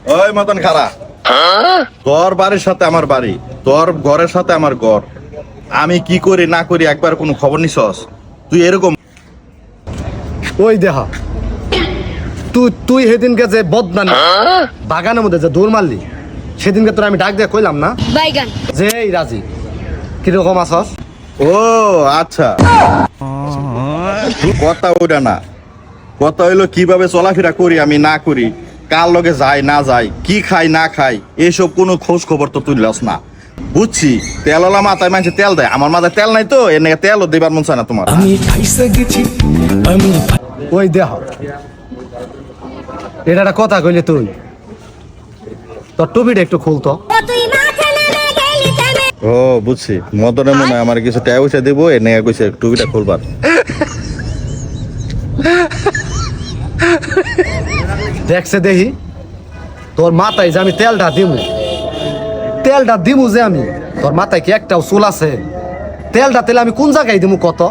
ওই মতন খারা, তোর বাড়ির সাথে আমার বাড়ি, তোর ঘরের সাথে আমার ঘর। আমি কি করি না করি একবার কোনো খবর নিছস? তুই এরকম ওই দেহা তুই তুই সেদিনকে যে বদনানি বাগানের মধ্যে যে দৌড় মারলি, সেদিনকে তোর আমি ডাক দিয়ে কইলাম না বাইগান যে এই রাজি কিরকম আছস? ও আচ্ছা, কথা ওইটা না, কথা হইলো কিভাবে চলাফেরা করি আমি না করি, কার লগে যাই না যাই, কি খাই না খাই, এইসব কোনো খোঁজ খবর তো তুই লস না। বুঝছি, তেলওয়ালা মাথায় মানুষে তেল দেয়, আমার মাথায় তেল নাই তো এর নাকি তেলও দেবার মন চায় না তোমার। আমি ফাইসা গেছি আমি ওই দেহ এটা একটা কথা কইলি তুই, তোর টুপিটা একটু খুলতো। তুই মাঠে নেমে গেলি থেমে ও বুঝছি, মদনে মনে হয় আমার কিছু টাকা পয়সা দিব, এর নাকি কইছে টুপিটা খুলবার। দেখছে দেখি তোর মাথায় যে আমি তেলটা দিমু যে আমি, তোর মাথায় কি একটাও চুল আছে? তেলটা তেলে আমি কোন জায়গায় দিমু কত?